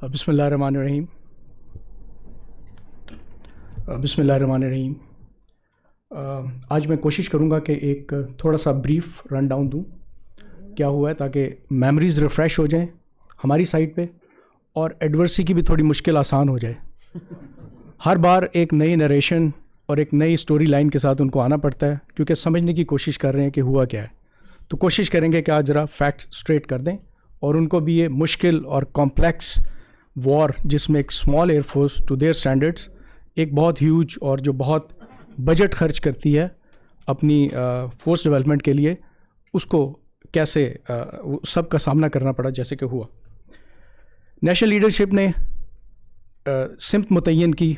बिस्मिल्लाहिर्रहमानिर्रहीम। बिस्मिल्लाहिर्रहमानिर्रहीम। आज मैं कोशिश करूँगा कि एक थोड़ा सा ब्रीफ रन डाउन दूँ क्या हुआ है, ताकि मेमोरीज़ रिफ़्रेश हो जाएं हमारी साइड पे और एडवर्सी की भी थोड़ी मुश्किल आसान हो जाए। हर बार एक नई नरेशन और एक नई स्टोरी लाइन के साथ उनको आना पड़ता है, क्योंकि समझने की कोशिश कर रहे हैं कि हुआ क्या है। तो कोशिश करेंगे कि आज ज़रा फैक्ट स्ट्रेट कर दें और उनको भी ये मुश्किल और कॉम्प्लेक्स वॉर, जिसमें एक small air force to their standards एक बहुत ह्यूज और जो बहुत बजट खर्च करती है अपनी फोर्स डेवलपमेंट के लिए, उसको कैसे सब का सामना करना पड़ा जैसे कि हुआ। नेशनल लीडरशिप ने सिम्त मुतय्यन की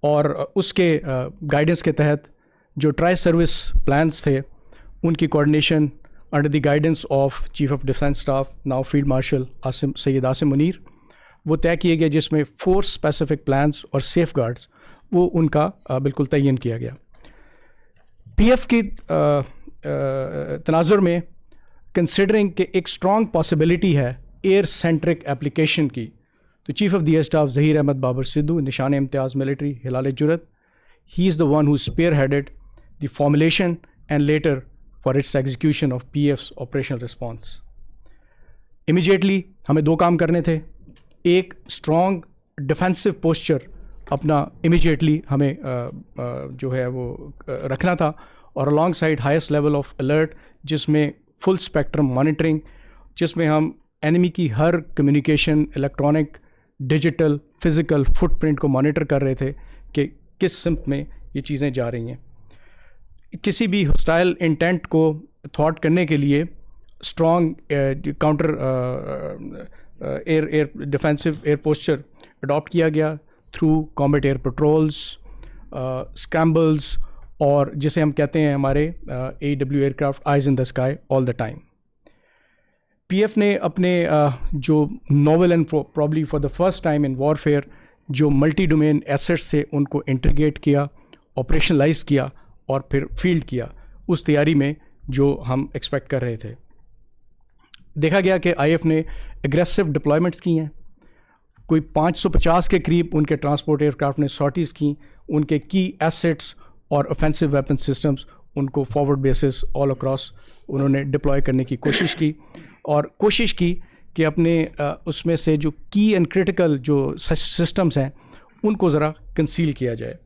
और उसके गाइडेंस के तहत जो ट्राई सर्विस प्लान्स थे उनकी coordination under the guidance of chief of defence staff now field marshal Syed Asim Munir वो तय किए गए, जिसमें फोर्स स्पेसिफिक प्लान्स और सेफ गार्ड्स वो उनका बिल्कुल तयन किया गया। पीएफ की तनाजुर में कंसिडरिंग कि एक स्ट्रॉन्ग पॉसिबिलिटी है एयर सेंट्रिक एप्लीकेशन की, तो chief of the air staff Zaheer Ahmed Babar Sidhu, निशान इम्तियाज़ मिलिट्री हिलाल जुरत, he is the one who spearheaded the formulation and later for its execution of PF's operational response. Immediately हमें दो काम करने थे। एक, स्ट्रॉन्ग डिफेंसिव पोस्चर अपना इमीडिएटली हमें जो है वो रखना था, और alongside highest level of alert, जिसमें फुल स्पेक्ट्रम मॉनिटरिंग, जिसमें हम एनिमी की हर communication, electronic, digital, physical footprint को मॉनिटर कर रहे थे कि किस सिम्त में ये चीज़ें जा रही हैं। किसी भी हॉस्टाइल इंटेंट को थॉट करने के लिए strong counter air defensive air posture adopt किया गया थ्रू कॉम्बैट एयर पेट्रोल्स, स्क्रैम्बल्स, और जिसे हम कहते हैं हमारे AW aircraft eyes in the sky all the time. PF ने अपने जो novel and probably for the first time in warfare जो मल्टी डोमेन एसेट्स थे उनको इंटीग्रेट किया, ऑपरेशनलाइज किया और फिर फील्ड किया, उस तैयारी में जो हम एक्सपेक्ट कर रहे थे। देखा गया कि आईएफ ने एग्रेसिव डिप्लॉयमेंट्स की हैं, कोई 550 के करीब उनके ट्रांसपोर्ट एयरक्राफ्ट ने सॉर्टीज़ की, उनके की एसेट्स और ऑफेंसिव वेपन सिस्टम्स उनको फॉरवर्ड बेसिस ऑल अक्रॉस उन्होंने डिप्लॉय करने की कोशिश की, और कोशिश की कि अपने उसमें से जो की एंड क्रिटिकल जो सिस्टम्स हैं उनको ज़रा कंसील किया जाए।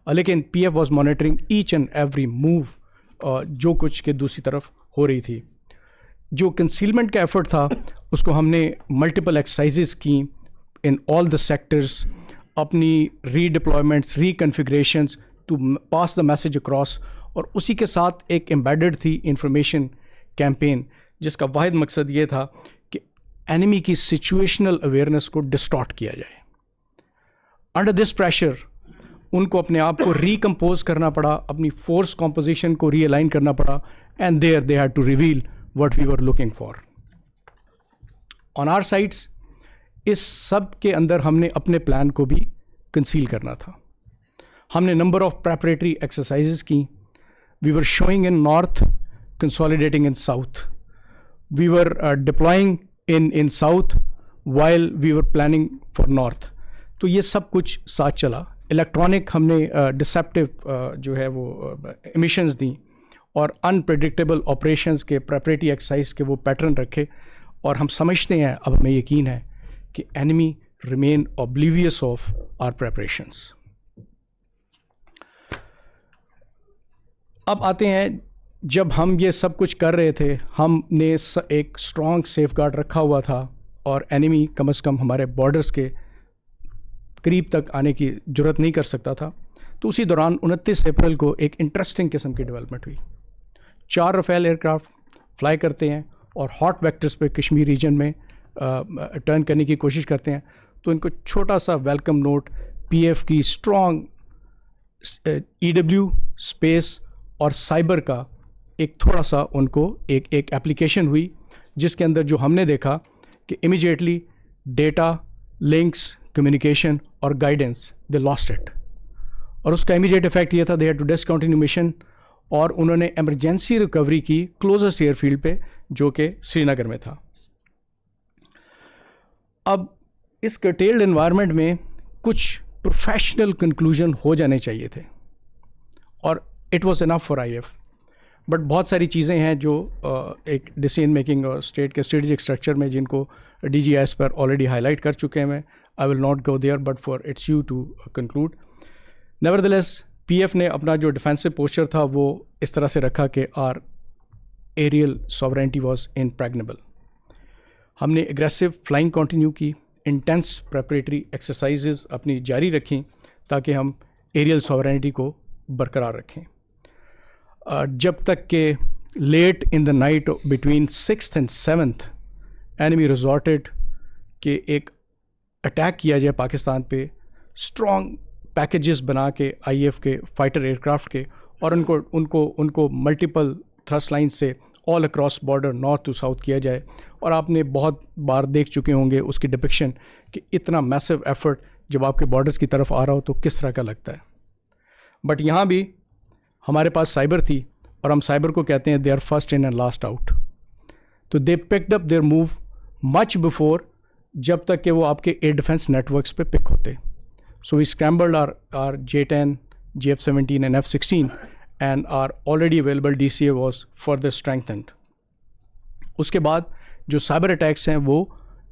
लेकिन PF was monitoring each and every move जो कुछ के दूसरी तरफ हो रही थी। जो कंसीलमेंट का एफर्ट था उसको हमने मल्टीपल एक्सरसाइजेस की इन ऑल द सेक्टर्स, अपनी redeployments, reconfigurations to pass the message across, और उसी के साथ एक एम्बेडेड थी इंफॉर्मेशन कैंपेन, जिसका वाहिद मकसद ये था कि एनिमी की सिचुएशनल अवेयरनेस को डिस्टॉर्ट किया जाए। अंडर दिस प्रेशर उनको अपने आप को रिकम्पोज करना पड़ा, अपनी फोर्स कॉम्पोजिशन को रीअलाइन करना पड़ा, and there they had to reveal what we were looking for. On our sides इस सब के अंदर हमने अपने प्लान को भी कंसील करना था। हमने नंबर ऑफ प्रेपरेटरी एक्सरसाइजेस की। We were showing in north, consolidating in south, we were deploying in south while we were planning for north. तो ये सब कुछ साथ चला। इलेक्ट्रॉनिक हमने डिसेप्टिव जो है वो एमिशंस दी, और अनप्रेडिक्टेबल ऑपरेशंस के प्रेपरेटरी एक्सरसाइज के वो पैटर्न रखे, और हम समझते हैं, अब हमें यकीन है कि enemy remain oblivious of our preparations. अब आते हैं, जब हम ये सब कुछ कर रहे थे, हमने एक स्ट्रॉन्ग सेफ गार्ड रखा हुआ था, और एनिमी कम से कम हमारे बॉर्डर्स के करीब तक आने की जुर्रत नहीं कर सकता था। तो उसी दौरान 29 अप्रैल को एक इंटरेस्टिंग किस्म की डेवलपमेंट हुई। 4 राफेल एयरक्राफ्ट फ्लाई करते हैं और हॉट वेक्टर्स पे कश्मीर रीजन में टर्न करने की कोशिश करते हैं। तो इनको छोटा सा वेलकम नोट, पीएफ की स्ट्रॉन्ग EW, स्पेस और साइबर का एक थोड़ा सा उनको एक एप्लीकेशन हुई, जिसके अंदर जो हमने देखा कि इमीडिएटली डेटा, लिंक्स, कम्युनिकेशन और गाइडेंस दे लॉस्ट इट, और उसका इमीडिएट इफेक्ट ये था they had to discontinue mission, और उन्होंने इमरजेंसी रिकवरी की क्लोजेस्ट एयरफील्ड पे जो कि श्रीनगर में था। अब इस curtailed environment में कुछ प्रोफेशनल कंक्लूजन हो जाने चाहिए थे और it was enough for IF. But बहुत सारी चीज़ें हैं जो एक डिसीजन मेकिंग और स्टेट के स्ट्रेटजिक स्ट्रक्चर में जिनको DGIS पर ऑलरेडी हाईलाइट कर चुके हैं. मैं I will not go there but for it's you to conclude. Nevertheless PF ने अपना जो डिफेंसिव पोस्चर था वो इस तरह से रखा कि आर एरियल सॉवरेंटी वॉज इम्प्रैग्नेबल. हमने एग्रेसिव फ्लाइंग कंटिन्यू की, इंटेंस प्रेपरेटरी एक्सरसाइजेज अपनी जारी रखी ताकि हम एरियल सॉवरेनिटी को बरकरार रखें. जब तक के late in the night between 6th and 7th enemy resorted कि एक अटैक किया जाए पाकिस्तान पे, स्ट्रॉन्ग पैकेजेस बना के IF के फाइटर एयरक्राफ्ट के, और उनको मल्टीपल थ्रस्ट लाइन से all across border north to south किया जाए. और आपने बहुत बार देख चुके होंगे उसकी डिपिक्शन कि इतना मैसिव एफर्ट जब आपके बॉर्डर्स की तरफ आ रहा हो तो किस तरह का लगता है. बट यहाँ भी हमारे पास साइबर थी और हम साइबर को कहते हैं they are first in and last out. तो they picked up their move much before, जब तक कि वो आपके एयर डिफेंस नेटवर्क्स पे पिक होते. So we scrambled our J-10, JF-17 and F-16 and our already available DCA was further strengthened. उसके बाद जो साइबर अटैक्स हैं वो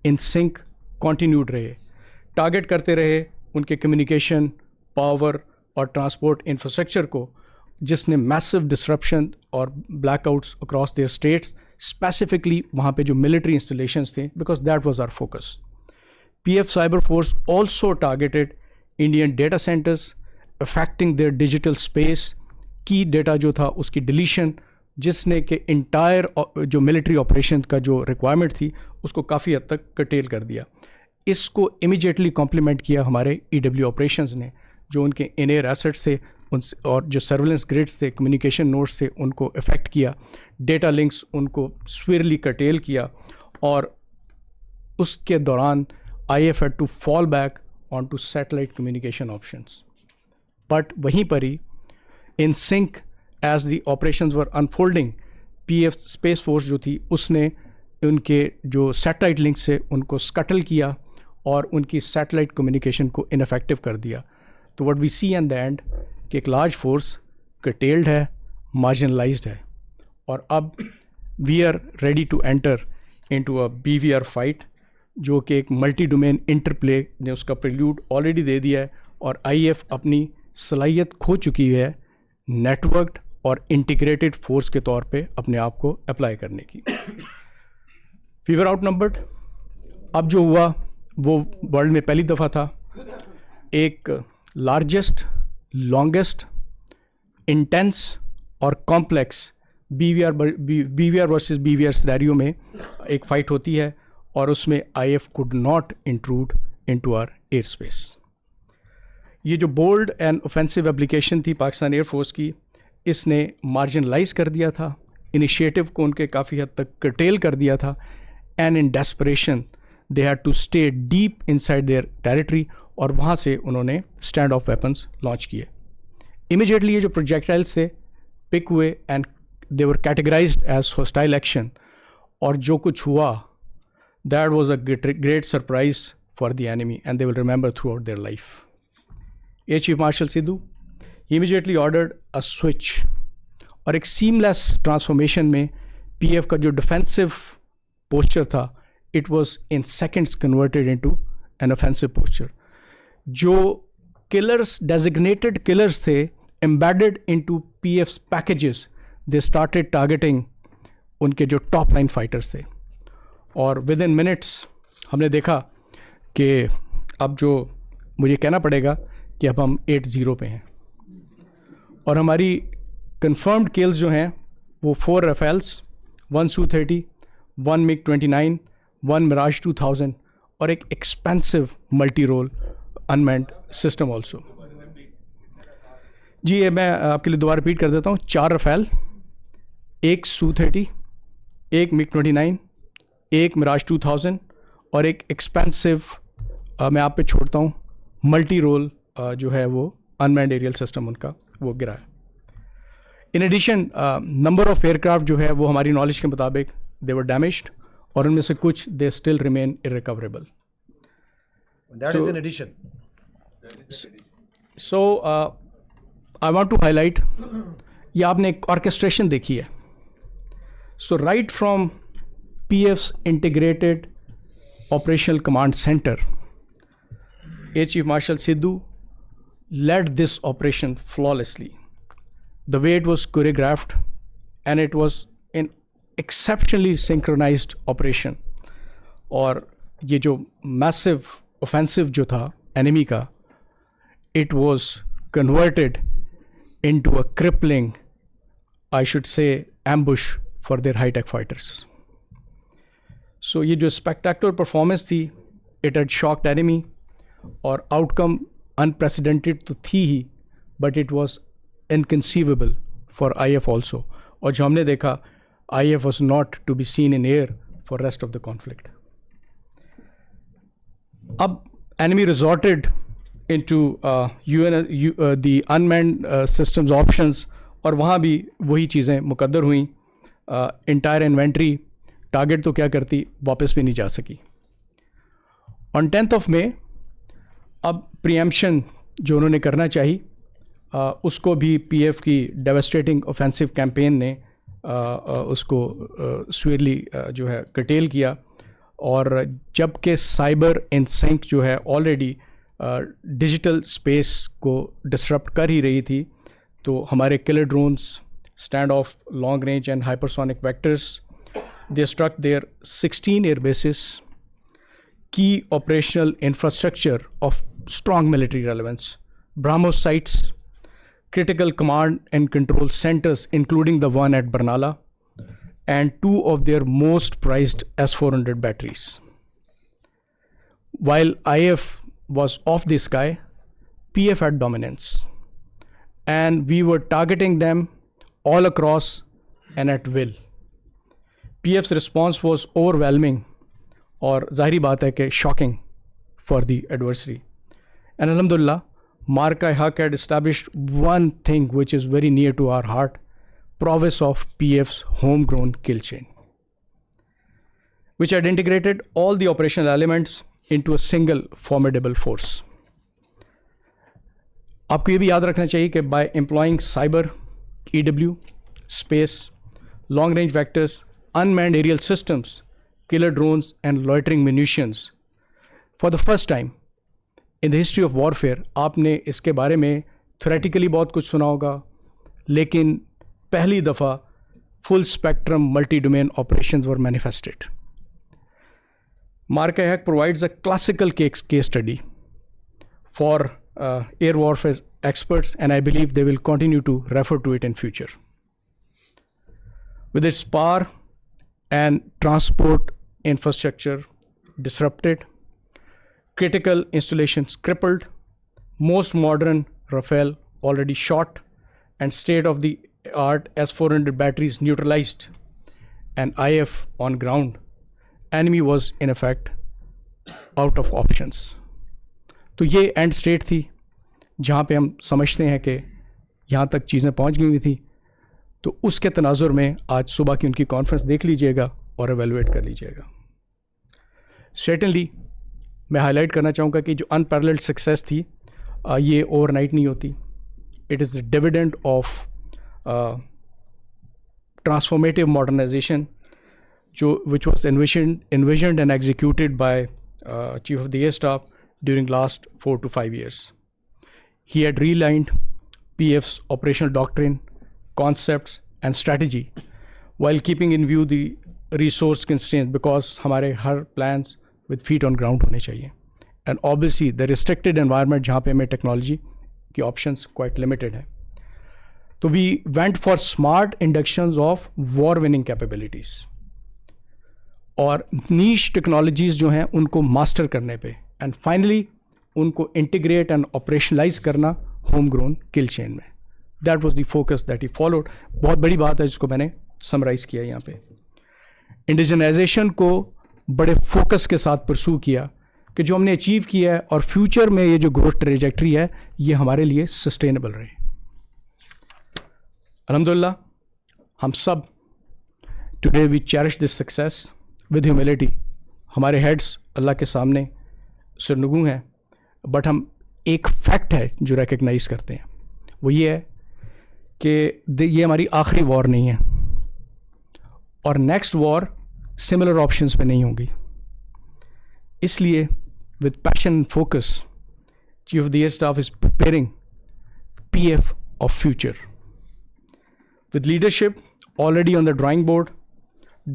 इन सिंक कॉन्टीन्यूड रहे, टारगेट करते रहे उनके कम्युनिकेशन, पावर और ट्रांसपोर्ट इंफ्रास्ट्रक्चर को, जिसने मैसिव डिसरप्शन और blackouts across their states, specifically वहाँ पे जो मिलिट्री इंस्टॉलेशंस थे, because that was our focus. PF cyber force also targeted Indian data centres, affecting their digital space, key data जो था उसकी डिलीशन, जिसने कि इंटायर जो मिलिट्री ऑपरेशन का जो रिक्वायरमेंट थी उसको काफ़ी हद तक कटेल कर दिया. इसको इमीडिएटली कॉम्प्लीमेंट किया हमारे EW ऑपरेशंस ने, जो उनके इन एयर एसेट्स थे उनसे और जो सर्विलेंस ग्रिड्स थे, कम्युनिकेशन नोड्स थे, उनको इफेक्ट किया, डेटा लिंक्स उनको स्वीरली कटेल किया. और उसके दौरान IF had to fall back on to satellite communication options. But वहीं पर ही in sync as the operations were unfolding, PF space force जो थी उसने उनके जो सैटेलाइट लिंक से उनको स्कटल किया और उनकी सैटेलाइट कम्युनिकेशन को इनफेक्टिव कर दिया. तो what we see at the end कि एक लार्ज फोर्स कटेल्ड है, मार्जिनलाइज्ड है, और अब we are ready to enter into a BVR fight, जो कि एक मल्टी डोमेन इंटरप्ले ने उसका प्रिल्यूड ऑलरेडी दे दिया है. और IF अपनी सलाहियत खो चुकी है नेटवर्क्ड और इंटीग्रेटेड फोर्स के तौर पे अपने आप को अप्लाई करने की. We were outnumbered. अब जो हुआ वो वर्ल्ड में पहली दफ़ा था एक लार्जेस्ट, लॉन्गेस्ट, इंटेंस और complex BVR versus BVR scenario में एक फ़ाइट होती है, और उसमें IF could not intrude into our air space. ये जो बोल्ड एंड ऑफेंसिव एप्लीकेशन थी पाकिस्तान एयरफोर्स की, इसने मार्जिनलाइज कर दिया था, इनिशिएटिव को उनके काफ़ी हद तक कर्टेल कर दिया था. And in desperation they had to stay deep inside their territory, और वहाँ से उन्होंने स्टैंड ऑफ वेपन्स लॉन्च किए. इमीडिएटली ये जो प्रोजेक्टाइल्स थे पिक हुए and they were categorised as hostile action. और जो कुछ हुआ that was a great surprise for the enemy and they will remember throughout their life. Air Chief Marshal Sidhu immediately ordered a switch, और एक seamless transformation में PF का जो defensive posture था, it was in seconds converted into an offensive posture. जो killers, designated killers थे embedded into PF's packages, they started targeting उनके जो टॉप लाइन फाइटर्स थे. और विद इन मिनट्स हमने देखा कि अब जो मुझे कहना पड़ेगा कि अब हम 8-0 पे हैं, और हमारी कंफर्म्ड किल्स जो हैं वो 4 Rafales, 1 Su-30, 1 MiG-29, 1 Mirage 2000 और एक expensive multi role unmanned system also. जी ये मैं आपके लिए दोबारा रिपीट कर देता हूँ. 4 Rafale, 1 Su-30, 1 MiG-29, 1 Mirage 2000 और एक एक्सपेंसिव मैं आप पे छोड़ता हूँ मल्टी रोल जो है वो अनमैन्ड एरियल सिस्टम उनका वो गिरा है. In addition number of aircraft जो है वो हमारी नॉलेज के मुताबिक दे वर डैमेज्ड, और उनमें से कुछ they still remain irrecoverable. That is an addition. So I want to highlight, ये आपने एक orchestration देखी है. So right from PF's integrated operational command center, Air Chief Marshal Sidhu led this operation flawlessly. The way it was choreographed, and it was an exceptionally synchronized operation. और ये जो massive offensive जो था enemy का, it was converted into a crippling, I should say, ambush for their high-tech fighters. So ये जो spectacular performance थी, it had shocked enemy, और outcome unprecedented तो थी ही, but it was inconceivable for IF also. और जो हमने देखा, IF was not to be seen in air for rest of the conflict. अब enemy resorted into the unmanned systems options, और वहाँ भी वही चीज़ें मुकद्दर हुई. Entire inventory टारगेट तो क्या करती, वापस भी नहीं जा सकी. On 10th of May, अब प्रीएम्पशन जो उन्होंने करना चाहिए, उसको भी पीएफ की डेवास्टेटिंग ऑफेंसिव कैंपेन ने उसको स्वीयरली जो है कटेल किया. और जबकि साइबर इनसिंक जो है ऑलरेडी डिजिटल स्पेस को डिसरप्ट कर ही रही थी, तो हमारे killer drones, stand off long range and hypersonic vectors, they struck their 16 air bases, key operational infrastructure of strong military relevance, BrahMos sites, critical command and control centers, including the one at Barnala, and 2 of their most prized S-400 batteries. While IF was off the sky, PF had dominance, and we were targeting them all across and at will. PF's response was overwhelming, और ज़ाहिरी बात है कि shocking for the adversary. And अल्हम्दुलिल्लाह, मार्का हक had established one thing which is very near to our heart: prowess of PF's homegrown kill chain, which had integrated all the operational elements into a single formidable force. आपको ये भी याद रखना चाहिए कि by employing cyber, EW, space, long range vectors, unmanned aerial systems, killer drones and loitering munitions, for the first time in the history of warfare, आपने इसके बारे में theoretically बहुत कुछ सुना होगा, लेकिन पहली दफ़ा full spectrum multi-domain operations were manifested. Marka Hack provides a classical case study for air warfare experts, and I believe they will continue to refer to it in future. With its power and transport infrastructure disrupted, critical installations crippled, most modern Rafale already shot, and state-of-the-art S-400 batteries neutralized, and IF on ground, enemy was in effect out of options. तो ये and state थी जहाँ पे हम समझते हैं कि यहाँ तक चीज़ें पहुँच गई हुई थी. तो उसके तनाजुर में आज सुबह की उनकी कॉन्फ्रेंस देख लीजिएगा और एवेलुएट कर लीजिएगा. सर्टेनली मैं हाईलाइट करना चाहूँगा कि जो अनपैरेलल्ड सक्सेस थी, ये ओवरनाइट नहीं होती. It is the dividend of transformative modernisation जो which was envisioned and executed by Chief of the Air Staff during last 4 to 5 years. He had realigned PF's operational doctrine, concepts and strategy while keeping in view the resource constraints, because हमारे हर plans with feet on ground होने चाहिए, and obviously the restricted environment जहाँ पे हमें technology की options quite limited है. तो we went for smart inductions of war winning capabilities और niche technologies जो हैं उनको master करने पे, and finally उनको integrate and operationalize करना homegrown kill chain में. That was the focus that he followed. बहुत बड़ी बात है जिसको मैंने summarize किया यहाँ पे. इंडिजनाइजेशन को बड़े फोकस के साथ परसू किया कि जो हमने अचीव किया है और फ्यूचर में ये जो ग्रोथ ट्रेजेक्ट्री है ये हमारे लिए सस्टेनेबल रहे. अल्हम्दुलिल्लाह, हम सब today we cherish this success with humility. हमारे हेड्स अल्लाह के सामने सरनगू हैं, बट हम एक फैक्ट है जो रिकग्नाइज करते हैं, वो ये है कि ये हमारी आखिरी वॉर नहीं है और नेक्स्ट वॉर सिमिलर ऑप्शंस पे नहीं होगी. इसलिए with passion and focus chief of the air staff is preparing PF of future. With leadership already on the drawing board,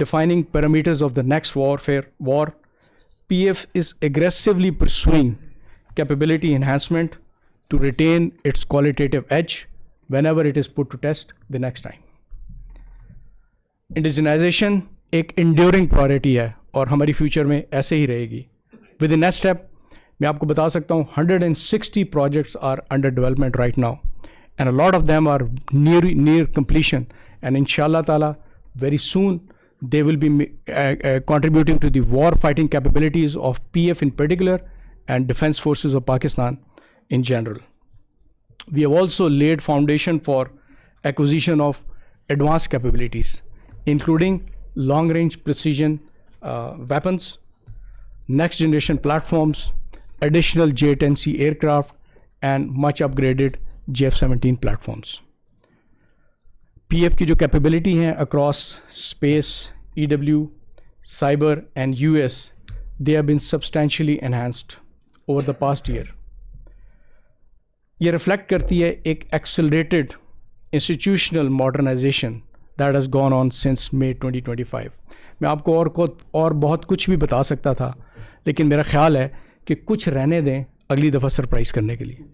defining parameters of the next war, PF is aggressively pursuing capability enhancement to retain its qualitative edge whenever it is put to test the next time. Indigenization एक enduring priority है और हमारी future में ऐसे ही रहेगी. With the next step, मैं आपको बता सकता हूँ 160 projects are under development right now, and a lot of them are near completion, and inshallah ta'ala very soon they will be contributing to the war fighting capabilities of PF in particular and defense forces of Pakistan in general. We have also laid foundation for acquisition of advanced capabilities, including long range precision weapons, next generation platforms, additional J-10C aircraft, and much upgraded JF-17 platforms. PF की जो capability हैं across space, EW, cyber and US, they have been substantially enhanced over the past year. ये reflect करती है एक accelerated institutional modernization that has gone on since May 2025. मैं आपको और बहुत कुछ भी बता सकता था, लेकिन मेरा ख्याल है कि कुछ रहने दें अगली दफ़ा सरप्राइज करने के लिए.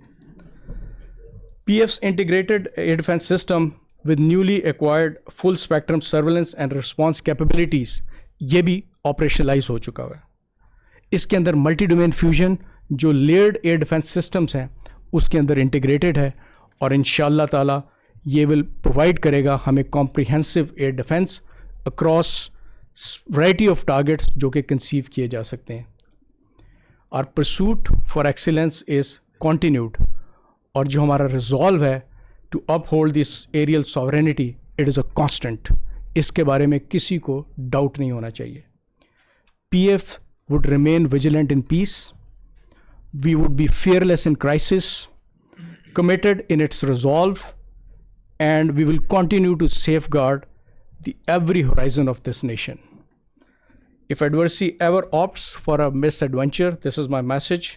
PF's integrated air defense system with newly acquired full spectrum surveillance and response capabilities ये भी ऑपरेशनलाइज हो चुका है. इसके अंदर मल्टी डोमेन फ्यूजन जो लेयर्ड एयर डिफेंस सिस्टम्स हैं उसके अंदर इंटीग्रेटेड है और इंशाअल्लाह ताला ये विल प्रोवाइड करेगा हमें comprehensive air defence across variety of targets जो कि कंसीव किए जा सकते हैं. Our pursuit for excellence is continued, और जो हमारा रिजॉल्व है to uphold this aerial sovereignty, it is a constant. इसके बारे में किसी को डाउट नहीं होना चाहिए. PF would remain vigilant in peace. We would be fearless in crisis, committed in its resolve, and we will continue to safeguard the every horizon of this nation. If adversity ever opts for a misadventure, this is my message.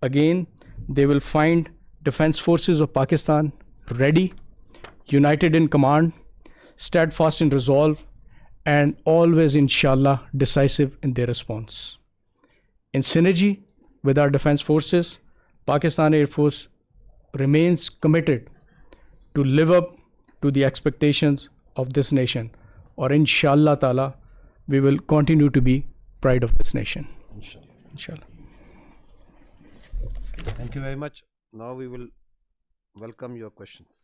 Again, they will find Defense Forces of Pakistan ready, united in command, steadfast in resolve, and always, inshallah, decisive in their response. In synergy with our Defense Forces, Pakistan Air Force remains committed to live up to the expectations of this nation. Or inshallah ta'ala, we will continue to be pride of this nation. Inshallah. Thank you very much. Now we will welcome your questions.